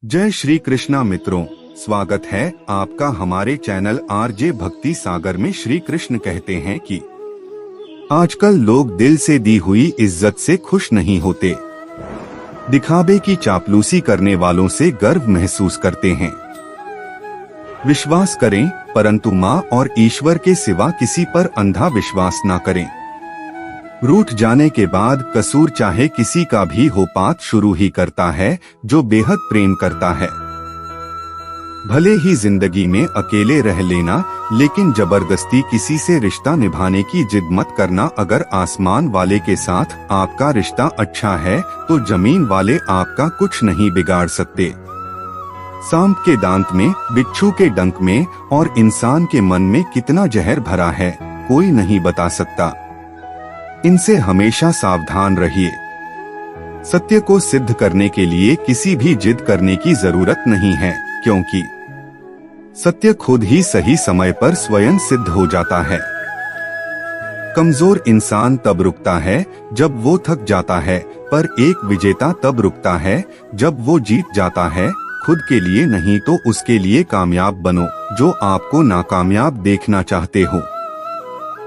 जय श्री कृष्णा मित्रों, स्वागत है आपका हमारे चैनल आरजे भक्ति सागर में। श्री कृष्ण कहते हैं कि आजकल लोग दिल से दी हुई इज्जत से खुश नहीं होते, दिखावे की चापलूसी करने वालों से गर्व महसूस करते हैं। विश्वास करें, परंतु माँ और ईश्वर के सिवा किसी पर अंधा विश्वास ना करें। रूठ जाने के बाद कसूर चाहे किसी का भी हो, पात शुरू ही करता है जो बेहद प्रेम करता है। भले ही जिंदगी में अकेले रह लेना, लेकिन जबरदस्ती किसी से रिश्ता निभाने की जिद मत करना। अगर आसमान वाले के साथ आपका रिश्ता अच्छा है तो जमीन वाले आपका कुछ नहीं बिगाड़ सकते। सांप के दांत में, बिच्छू के डंक में और इंसान के मन में कितना जहर भरा है, कोई नहीं बता सकता। इनसे हमेशा सावधान रहिए। सत्य को सिद्ध करने के लिए किसी भी जिद करने की जरूरत नहीं है, क्योंकि सत्य खुद ही सही समय पर स्वयं सिद्ध हो जाता है। कमजोर इंसान तब रुकता है जब वो थक जाता है, पर एक विजेता तब रुकता है जब वो जीत जाता है। खुद के लिए नहीं तो उसके लिए कामयाब बनो जो आपको नाकामयाब देखना चाहते हो।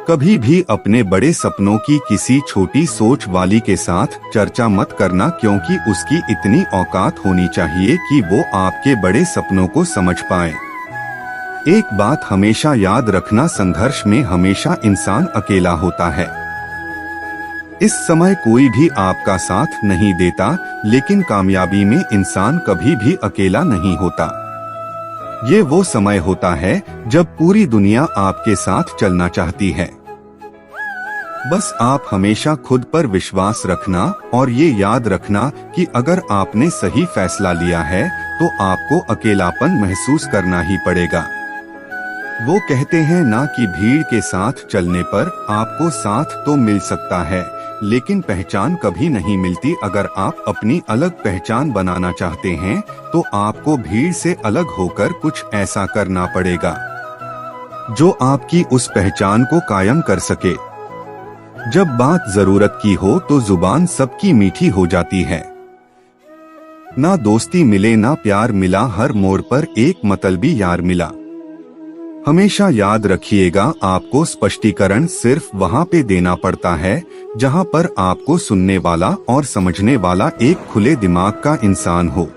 कभी भी अपने बड़े सपनों की किसी छोटी सोच वाली के साथ चर्चा मत करना, क्योंकि उसकी इतनी औकात होनी चाहिए कि वो आपके बड़े सपनों को समझ पाए। एक बात हमेशा याद रखना, संघर्ष में हमेशा इंसान अकेला होता है। इस समय कोई भी आपका साथ नहीं देता, लेकिन कामयाबी में इंसान कभी भी अकेला नहीं होता। ये वो समय होता है जब पूरी दुनिया आपके साथ चलना चाहती है। बस आप हमेशा खुद पर विश्वास रखना और ये याद रखना कि अगर आपने सही फैसला लिया है तो आपको अकेलापन महसूस करना ही पड़ेगा। वो कहते हैं ना कि भीड़ के साथ चलने पर आपको साथ तो मिल सकता है, लेकिन पहचान कभी नहीं मिलती। अगर आप अपनी अलग पहचान बनाना चाहते हैं तो आपको भीड़ से अलग होकर कुछ ऐसा करना पड़ेगा जो आपकी उस पहचान को कायम कर सके। जब बात जरूरत की हो तो जुबान सबकी मीठी हो जाती है। ना दोस्ती मिले ना प्यार मिला, हर मोड़ पर एक मतलबी यार मिला। हमेशा याद रखिएगा, आपको स्पष्टीकरण सिर्फ वहाँ पे देना पड़ता है जहाँ पर आपको सुनने वाला और समझने वाला एक खुले दिमाग का इंसान हो।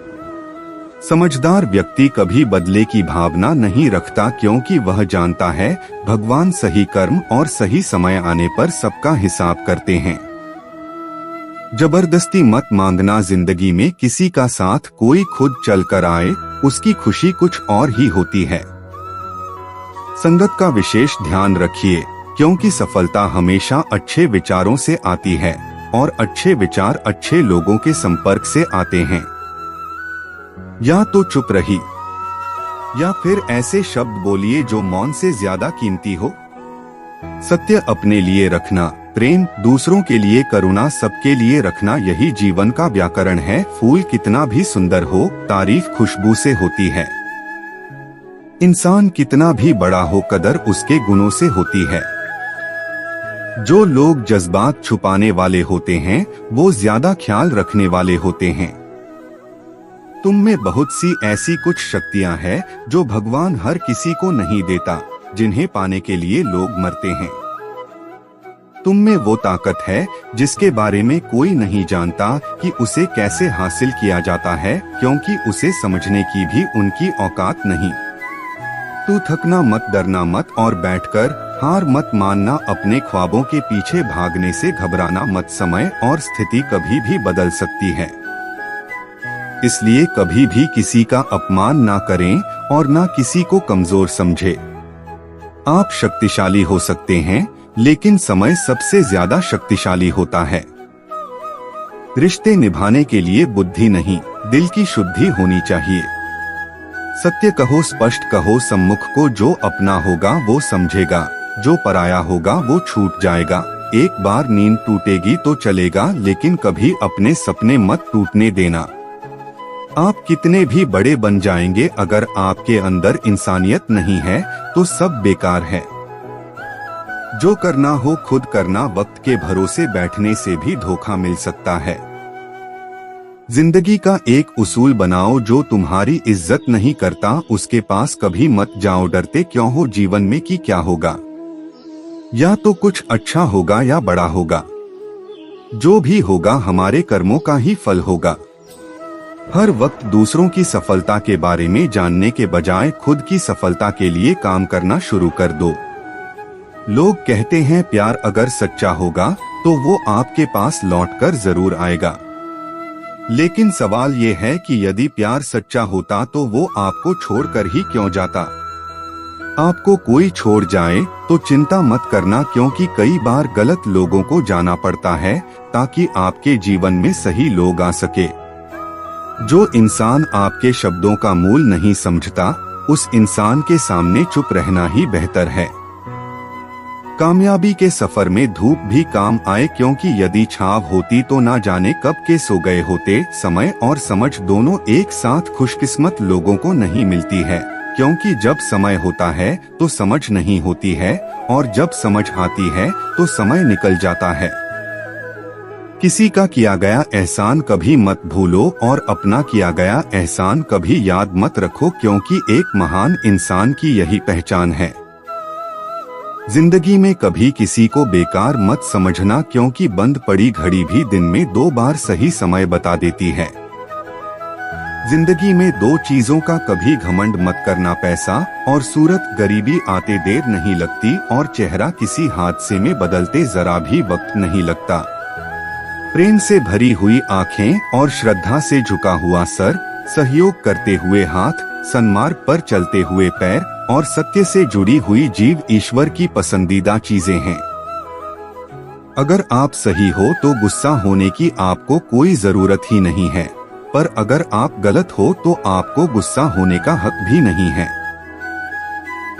समझदार व्यक्ति कभी बदले की भावना नहीं रखता, क्योंकि वह जानता है भगवान सही कर्म और सही समय आने पर सबका हिसाब करते हैं। जबरदस्ती मत मांगना, जिंदगी में किसी का साथ कोई खुद चल कर आए, उसकी खुशी कुछ और ही होती है। संगत का विशेष ध्यान रखिए, क्योंकि सफलता हमेशा अच्छे विचारों से आती है और अच्छे विचार अच्छे लोगों के संपर्क से आते हैं। या तो चुप रही या फिर ऐसे शब्द बोलिए जो मौन से ज्यादा कीमती हो। सत्य अपने लिए रखना, प्रेम दूसरों के लिए, करुणा सबके लिए रखना, यही जीवन का व्याकरण है। फूल कितना भी सुंदर हो, तारीफ खुशबू से होती है। इंसान कितना भी बड़ा हो, कदर उसके गुणों से होती है। जो लोग जज्बात छुपाने वाले होते हैं वो ज्यादा ख्याल रखने वाले होते हैं। तुम में बहुत सी ऐसी कुछ शक्तियां हैं जो भगवान हर किसी को नहीं देता, जिन्हें पाने के लिए लोग मरते हैं। तुम में वो ताकत है जिसके बारे में कोई नहीं जानता कि उसे कैसे हासिल किया जाता है, क्योंकि उसे समझने की भी उनकी औकात नहीं। तू थकना मत, डरना मत और बैठकर हार मत मानना। अपने ख्वाबों के पीछे भागने से घबराना मत, समय और स्थिति कभी भी बदल सकती है। इसलिए कभी भी किसी का अपमान ना करें और ना किसी को कमजोर समझे। आप शक्तिशाली हो सकते हैं, लेकिन समय सबसे ज्यादा शक्तिशाली होता है। रिश्ते निभाने के लिए बुद्धि नहीं, दिल की शुद्धि होनी चाहिए। सत्य कहो, स्पष्ट कहो, सम्मुख को जो अपना होगा वो समझेगा, जो पराया होगा वो छूट जाएगा। एक बार नींद टूटेगी तो चलेगा, लेकिन कभी अपने सपने मत टूटने देना। आप कितने भी बड़े बन जाएंगे, अगर आपके अंदर इंसानियत नहीं है तो सब बेकार है। जो करना हो खुद करना, वक्त के भरोसे बैठने से भी धोखा मिल सकता है। जिंदगी का एक उसूल बनाओ, जो तुम्हारी इज्जत नहीं करता उसके पास कभी मत जाओ। डरते क्यों हो जीवन में कि क्या होगा, या तो कुछ अच्छा होगा या बड़ा होगा। जो भी होगा हमारे कर्मों का ही फल होगा। हर वक्त दूसरों की सफलता के बारे में जानने के बजाय खुद की सफलता के लिए काम करना शुरू कर दो। लोग कहते हैं प्यार अगर सच्चा होगा तो वो आपके पास लौटकर जरूर आएगा। लेकिन सवाल ये है कि यदि प्यार सच्चा होता तो वो आपको छोड़कर ही क्यों जाता। आपको कोई छोड़ जाए तो चिंता मत करना, क्योंकि कई बार गलत लोगों को जाना पड़ता है ताकि आपके जीवन में सही लोग आ सके। जो इंसान आपके शब्दों का मूल नहीं समझता, उस इंसान के सामने चुप रहना ही बेहतर है। कामयाबी के सफर में धूप भी काम आए, क्योंकि यदि छाव होती तो ना जाने कब के सो गए होते। समय और समझ दोनों एक साथ खुशकिस्मत लोगों को नहीं मिलती है, क्योंकि जब समय होता है तो समझ नहीं होती है, और जब समझ आती है तो समय निकल जाता है। किसी का किया गया एहसान कभी मत भूलो और अपना किया गया एहसान कभी याद मत रखो, क्योंकि एक महान इंसान की यही पहचान है। जिंदगी में कभी किसी को बेकार मत समझना, क्योंकि बंद पड़ी घड़ी भी दिन में 2 बार सही समय बता देती है। जिंदगी में 2 चीजों का कभी घमंड मत करना, पैसा और सूरत। गरीबी आते देर नहीं लगती और चेहरा किसी हादसे में बदलते जरा भी वक्त नहीं लगता। प्रेम से भरी हुई आंखें और श्रद्धा से झुका हुआ सर, सहयोग करते हुए हाथ, सन्मार्ग पर चलते हुए पैर और सत्य से जुड़ी हुई जीव ईश्वर की पसंदीदा चीजें हैं। अगर आप सही हो तो गुस्सा होने की आपको कोई जरूरत ही नहीं है, पर अगर आप गलत हो तो आपको गुस्सा होने का हक भी नहीं है।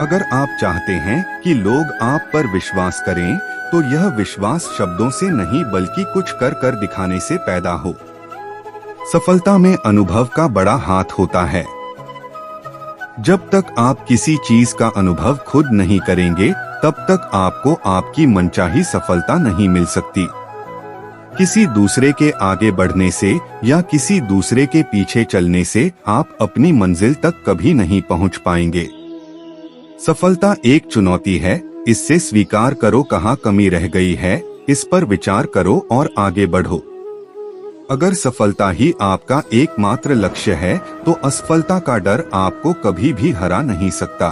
अगर आप चाहते हैं कि लोग आप पर विश्वास करें तो यह विश्वास शब्दों से नहीं बल्कि कुछ कर कर दिखाने से पैदा हो। सफलता में अनुभव का बड़ा हाथ होता है। जब तक आप किसी चीज का अनुभव खुद नहीं करेंगे तब तक आपको आपकी मनचाही सफलता नहीं मिल सकती। किसी दूसरे के आगे बढ़ने से या किसी दूसरे के पीछे चलने से आप अपनी मंजिल तक कभी नहीं पहुंच पाएंगे। सफलता एक चुनौती है, इससे स्वीकार करो कहाँ कमी रह गई है, इस पर विचार करो और आगे बढ़ो। अगर सफलता ही आपका एकमात्र लक्ष्य है तो असफलता का डर आपको कभी भी हरा नहीं सकता।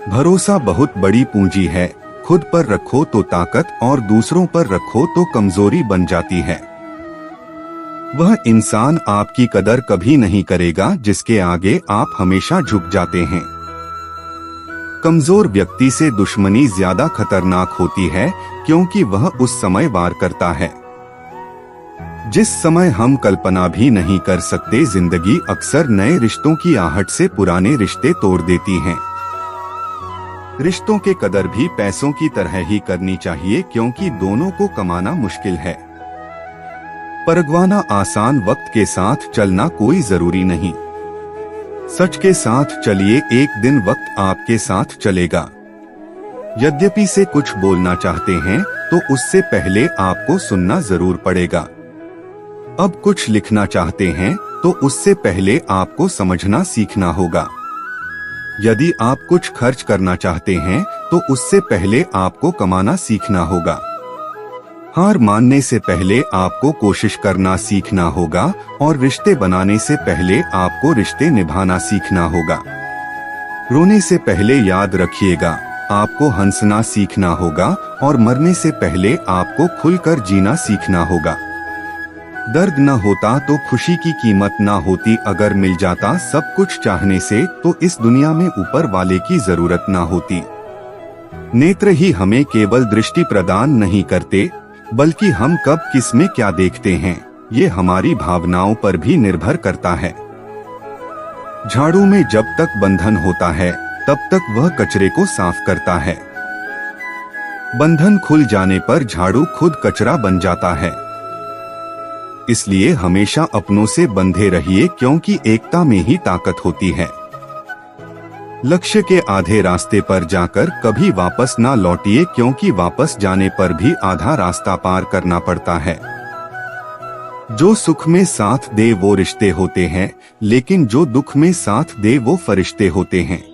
भरोसा बहुत बड़ी पूंजी है, खुद पर रखो तो ताकत और दूसरों पर रखो तो कमजोरी बन जाती है। वह इंसान आपकी कदर कभी नहीं करेगा जिसके आगे आप हमेशा झुक जाते हैं। कमजोर व्यक्ति से दुश्मनी ज्यादा खतरनाक होती है, क्योंकि वह उस समय वार करता है जिस समय हम कल्पना भी नहीं कर सकते। जिंदगी अक्सर नए रिश्तों की आहट से पुराने रिश्ते तोड़ देती है। रिश्तों के कदर भी पैसों की तरह ही करनी चाहिए, क्योंकि दोनों को कमाना मुश्किल है। परगवाना आसान, वक्त के साथ चलना कोई जरूरी नहीं। सच के साथ चलिए, एक दिन वक्त आपके साथ चलेगा। यद्यपि से कुछ बोलना चाहते हैं तो उससे पहले आपको सुनना जरूर पड़ेगा। अब कुछ लिखना चाहते हैं तो उससे पहले आपको समझना सीखना होगा। यदि आप कुछ खर्च करना चाहते हैं तो उससे पहले आपको कमाना सीखना होगा। हार मानने से पहले आपको कोशिश करना सीखना होगा और रिश्ते बनाने से पहले आपको रिश्ते निभाना सीखना होगा। रोने से पहले याद रखिएगा, आपको हंसना सीखना होगा और मरने से पहले आपको खुलकर जीना सीखना होगा। दर्द न होता तो खुशी की कीमत न होती। अगर मिल जाता सब कुछ चाहने से तो इस दुनिया में ऊपर वाले की जरूरत न होती। नेत्र ही हमें केवल दृष्टि प्रदान नहीं करते, बल्कि हम कब किस में क्या देखते हैं ये हमारी भावनाओं पर भी निर्भर करता है। झाड़ू में जब तक बंधन होता है तब तक वह कचरे को साफ करता है। बंधन खुल जाने पर झाड़ू खुद कचरा बन जाता है। इसलिए हमेशा अपनों से बंधे रहिए, क्योंकि एकता में ही ताकत होती है। लक्ष्य के आधे रास्ते पर जाकर कभी वापस ना लौटिए, क्योंकि वापस जाने पर भी आधा रास्ता पार करना पड़ता है। जो सुख में साथ दे वो रिश्ते होते हैं, लेकिन जो दुख में साथ दे वो फरिश्ते होते हैं।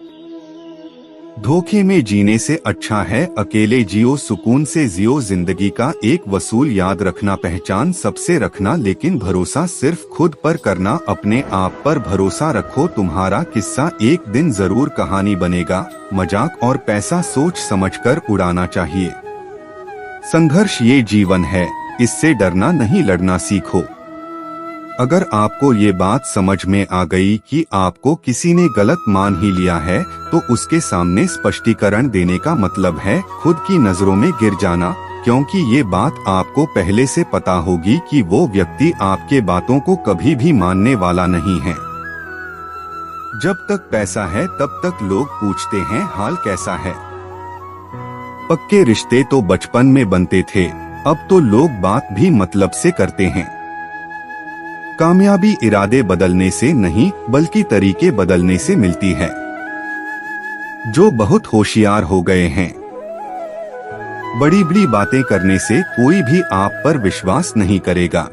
धोखे में जीने से अच्छा है अकेले जियो, सुकून से जियो। जिंदगी का एक वसूल याद रखना, पहचान सबसे रखना, लेकिन भरोसा सिर्फ खुद पर करना। अपने आप पर भरोसा रखो, तुम्हारा किस्सा एक दिन जरूर कहानी बनेगा। मजाक और पैसा सोच समझकर उड़ाना चाहिए। संघर्ष ये जीवन है, इससे डरना नहीं लड़ना सीखो। अगर आपको ये बात समझ में आ गई कि आपको किसी ने गलत मान ही लिया है, तो उसके सामने स्पष्टीकरण देने का मतलब है खुद की नजरों में गिर जाना, क्योंकि ये बात आपको पहले से पता होगी कि वो व्यक्ति आपके बातों को कभी भी मानने वाला नहीं है। जब तक पैसा है तब तक लोग पूछते हैं हाल कैसा है। पक्के रिश्ते तो बचपन में बनते थे, अब तो लोग बात भी मतलब से करते हैं। कामयाबी इरादे बदलने से नहीं बल्कि तरीके बदलने से मिलती है। जो बहुत होशियार हो गए हैं, बड़ी बड़ी बातें करने से कोई भी आप पर विश्वास नहीं करेगा।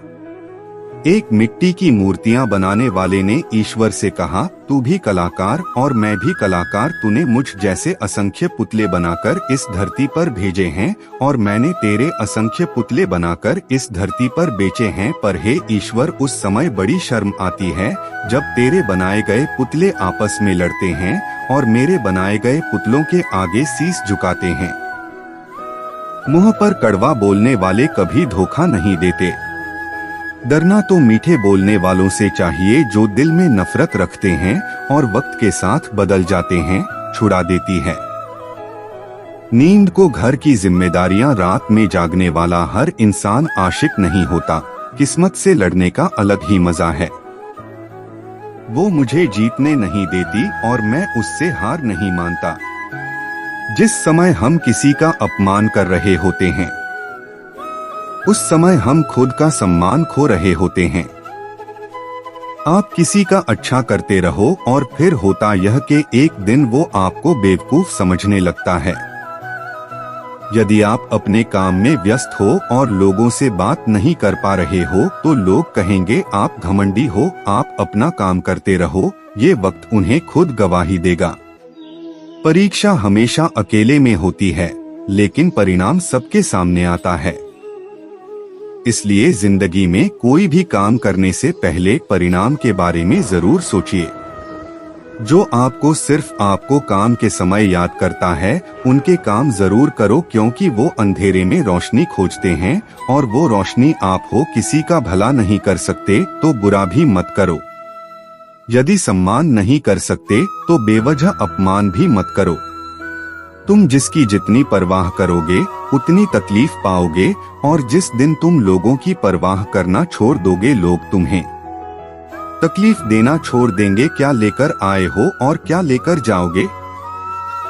एक मिट्टी की मूर्तियां बनाने वाले ने ईश्वर से कहा, तू भी कलाकार और मैं भी कलाकार, तूने मुझ जैसे असंख्य पुतले बनाकर इस धरती पर भेजे हैं और मैंने तेरे असंख्य पुतले बनाकर इस धरती पर बेचे हैं। पर हे ईश्वर, उस समय बड़ी शर्म आती है जब तेरे बनाए गए पुतले आपस में लड़ते हैं और मेरे बनाए गए पुतलों के आगे शीश झुकाते हैं। मुंह पर कड़वा बोलने वाले कभी धोखा नहीं देते। डरना तो मीठे बोलने वालों से चाहिए जो दिल में नफरत रखते हैं और वक्त के साथ बदल जाते हैं, छुड़ा देती है। नींद को घर की जिम्मेदारियां, रात में जागने वाला हर इंसान आशिक नहीं होता। किस्मत से लड़ने का अलग ही मजा है। वो मुझे जीतने नहीं देती और मैं उससे हार नहीं मानता। जिस समय हम किसी का अपमान कर रहे होते हैं, उस समय हम खुद का सम्मान खो रहे होते हैं। आप किसी का अच्छा करते रहो और फिर होता यह कि एक दिन वो आपको बेवकूफ समझने लगता है। यदि आप अपने काम में व्यस्त हो और लोगों से बात नहीं कर पा रहे हो तो लोग कहेंगे आप घमंडी हो। आप अपना काम करते रहो, ये वक्त उन्हें खुद गवाही देगा। परीक्षा हमेशा अकेले में होती है, लेकिन परिणाम सबके सामने आता है। इसलिए जिंदगी में कोई भी काम करने से पहले परिणाम के बारे में जरूर सोचिए। जो आपको सिर्फ आपको काम के समय याद करता है, उनके काम जरूर करो, क्योंकि वो अंधेरे में रोशनी खोजते हैं और वो रोशनी आप हो। किसी का भला नहीं कर सकते तो बुरा भी मत करो। यदि सम्मान नहीं कर सकते तो बेवजह अपमान भी मत करो। तुम जिसकी जितनी परवाह करोगे उतनी तकलीफ पाओगे, और जिस दिन तुम लोगों की परवाह करना छोड़ दोगे, लोग तुम्हें तकलीफ देना छोड़ देंगे। क्या लेकर आए हो और क्या लेकर जाओगे?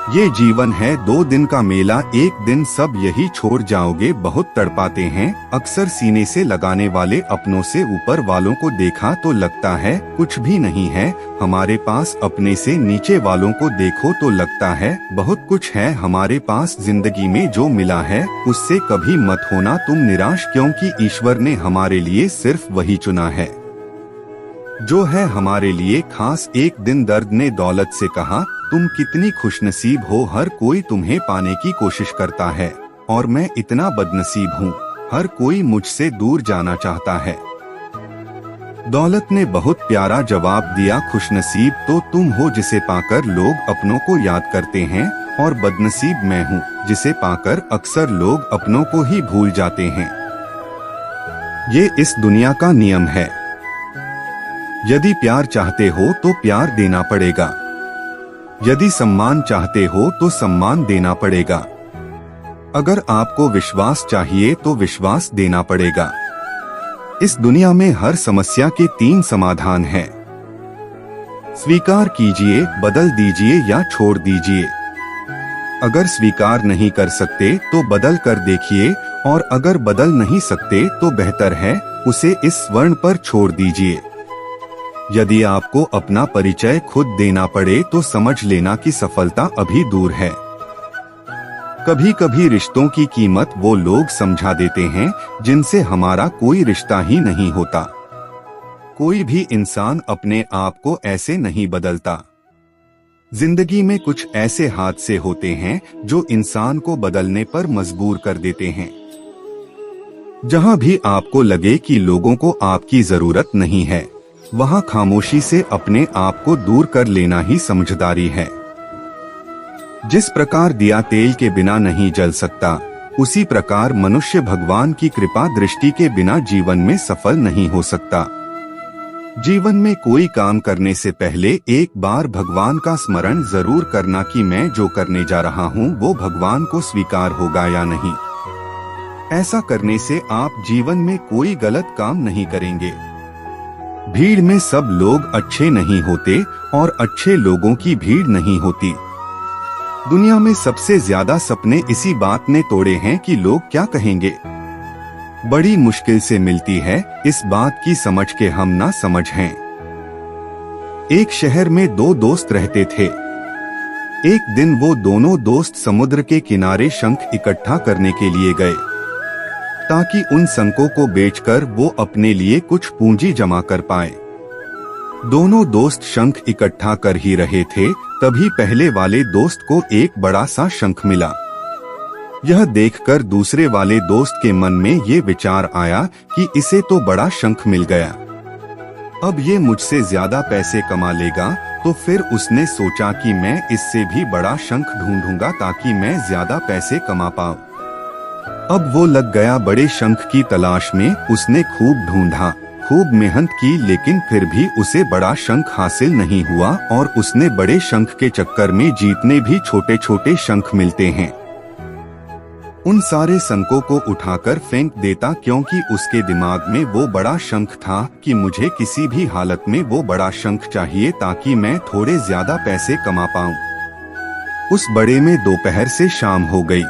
ये जीवन है 2 दिन का मेला, एक दिन सब यही छोड़ जाओगे। बहुत तड़पाते हैं अक्सर सीने से लगाने वाले अपनों से ऊपर वालों को देखा तो लगता है कुछ भी नहीं है हमारे पास। अपने से नीचे वालों को देखो तो लगता है बहुत कुछ है हमारे पास। जिंदगी में जो मिला है उससे कभी मत होना तुम निराश, क्योंकि ईश्वर ने हमारे लिए सिर्फ वही चुना है जो है हमारे लिए खास। एक दिन दर्द ने दौलत से कहा, तुम कितनी खुशनसीब हो, हर कोई तुम्हें पाने की कोशिश करता है और मैं इतना बदनसीब हूँ, हर कोई मुझसे दूर जाना चाहता है। दौलत ने बहुत प्यारा जवाब दिया, खुशनसीब तो तुम हो जिसे पाकर लोग अपनों को याद करते हैं, और बदनसीब मैं हूँ जिसे पाकर अक्सर लोग अपनों को ही भूल जाते हैं। ये इस दुनिया का नियम है। यदि प्यार चाहते हो तो प्यार देना पड़ेगा, यदि सम्मान चाहते हो तो सम्मान देना पड़ेगा। अगर आपको विश्वास चाहिए तो विश्वास देना पड़ेगा। इस दुनिया में हर समस्या के 3 समाधान हैं। स्वीकार कीजिए, बदल दीजिए या छोड़ दीजिए। अगर स्वीकार नहीं कर सकते तो बदल कर देखिए, और अगर बदल नहीं सकते तो बेहतर है उसे इस स्वर्ण पर छोड़ दीजिए। यदि आपको अपना परिचय खुद देना पड़े तो समझ लेना कि सफलता अभी दूर है। कभी कभी रिश्तों की कीमत वो लोग समझा देते हैं जिनसे हमारा कोई रिश्ता ही नहीं होता। कोई भी इंसान अपने आप को ऐसे नहीं बदलता। जिंदगी में कुछ ऐसे हादसे होते हैं जो इंसान को बदलने पर मजबूर कर देते हैं। जहां भी आपको लगे कि लोगों को आपकी जरूरत नहीं है, वहां खामोशी से अपने आप को दूर कर लेना ही समझदारी है। जिस प्रकार दिया तेल के बिना नहीं जल सकता, उसी प्रकार मनुष्य भगवान की कृपा दृष्टि के बिना जीवन में सफल नहीं हो सकता। जीवन में कोई काम करने से पहले एक बार भगवान का स्मरण जरूर करना कि मैं जो करने जा रहा हूँ वो भगवान को स्वीकार होगा या नहीं। ऐसा करने से आप जीवन में कोई गलत काम नहीं करेंगे। भीड़ में सब लोग अच्छे नहीं होते और अच्छे लोगों की भीड़ नहीं होती। दुनिया में सबसे ज्यादा सपने इसी बात ने तोड़े हैं कि लोग क्या कहेंगे। बड़ी मुश्किल से मिलती है इस बात की समझ के हम ना समझ हैं। एक शहर में दो दोस्त रहते थे। एक दिन वो दोनों दोस्त समुद्र के किनारे शंख इकट्ठा करने के लिए गए, ताकि उन शंखों को बेचकर वो अपने लिए कुछ पूंजी जमा कर पाए। दोनों दोस्त शंख इकट्ठा कर ही रहे थे, तभी पहले वाले दोस्त को एक बड़ा सा शंख मिला। यह देखकर दूसरे वाले दोस्त के मन में ये विचार आया कि इसे तो बड़ा शंख मिल गया, अब ये मुझसे ज्यादा पैसे कमा लेगा। तो फिर उसने सोचा कि मैं इससे भी बड़ा शंख ढूंढूंगा ताकि मैं ज्यादा पैसे कमा पाऊं। अब वो लग गया बड़े शंख की तलाश में। उसने खूब ढूंढा, खूब मेहनत की, लेकिन फिर भी उसे बड़ा शंख हासिल नहीं हुआ और उसने बड़े शंख के चक्कर में जितने भी छोटे छोटे शंख मिलते हैं उन सारे शंखों को उठाकर फेंक देता, क्योंकि उसके दिमाग में वो बड़ा शंख था कि मुझे किसी भी हालत में वो बड़ा शंख चाहिए ताकि मैं थोड़े ज्यादा पैसे कमा पाऊं। उस बड़े में दोपहर से शाम हो गई,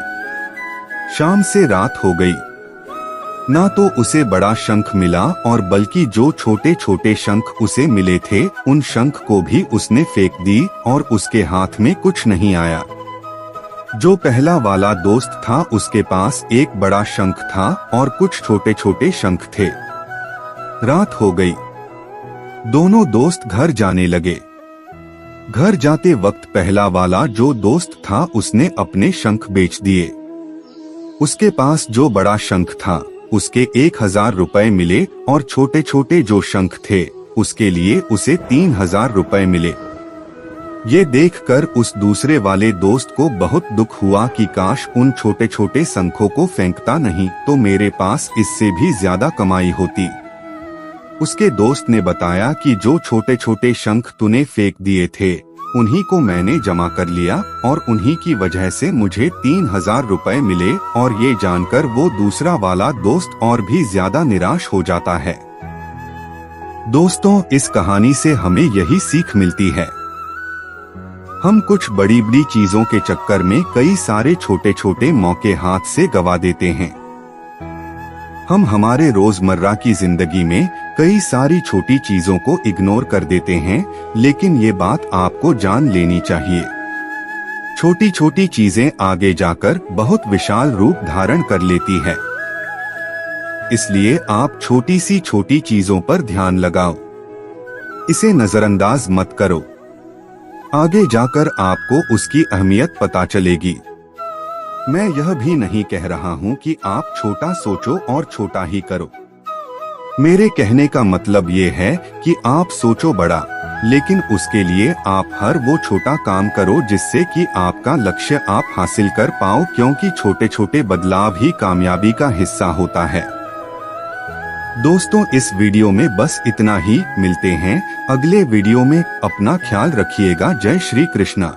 शाम से रात हो गई, ना तो उसे बड़ा शंख मिला और बल्कि जो छोटे छोटे शंख उसे मिले थे उन शंख को भी उसने फेंक दी और उसके हाथ में कुछ नहीं आया। जो पहला वाला दोस्त था उसके पास एक बड़ा शंख था और कुछ छोटे छोटे शंख थे। रात हो गई, दोनों दोस्त घर जाने लगे। घर जाते वक्त पहला वाला जो दोस्त था उसने अपने शंख बेच दिए। उसके पास जो बड़ा शंख था उसके 1000 रुपए मिले और छोटे छोटे जो शंख थे उसके लिए उसे 3000 रुपए मिले। ये देखकर उस दूसरे वाले दोस्त को बहुत दुख हुआ कि काश उन छोटे छोटे शंखों को फेंकता नहीं तो मेरे पास इससे भी ज्यादा कमाई होती। उसके दोस्त ने बताया कि जो छोटे छोटे शंख तूने फेंक दिए थे उन्हीं को मैंने जमा कर लिया और उन्हीं की वजह से मुझे 3000 रुपए मिले। और ये जानकर वो दूसरा वाला दोस्त और भी ज्यादा निराश हो जाता है। दोस्तों, इस कहानी से हमें यही सीख मिलती है। हम कुछ बड़ी बड़ी चीजों के चक्कर में कई सारे छोटे छोटे मौके हाथ से गवा देते हैं। हम हमारे रोजमर्रा की जिंदगी में कई सारी छोटी चीजों को इग्नोर कर देते हैं, लेकिन ये बात आपको जान लेनी चाहिए। छोटी छोटी चीजें आगे जाकर बहुत विशाल रूप धारण कर लेती है। इसलिए आप छोटी सी छोटी चीजों पर ध्यान लगाओ, इसे नजरअंदाज मत करो। आगे जाकर आपको उसकी अहमियत पता चलेगी। मैं यह भी नहीं कह रहा हूँ कि आप छोटा सोचो और छोटा ही करो। मेरे कहने का मतलब ये है कि आप सोचो बड़ा, लेकिन उसके लिए आप हर वो छोटा काम करो जिससे कि आपका लक्ष्य आप हासिल कर पाओ, क्योंकि छोटे छोटे बदलाव ही कामयाबी का हिस्सा होता है। दोस्तों, इस वीडियो में बस इतना ही। मिलते हैं अगले वीडियो में। अपना ख्याल रखिएगा। जय श्री कृष्णा।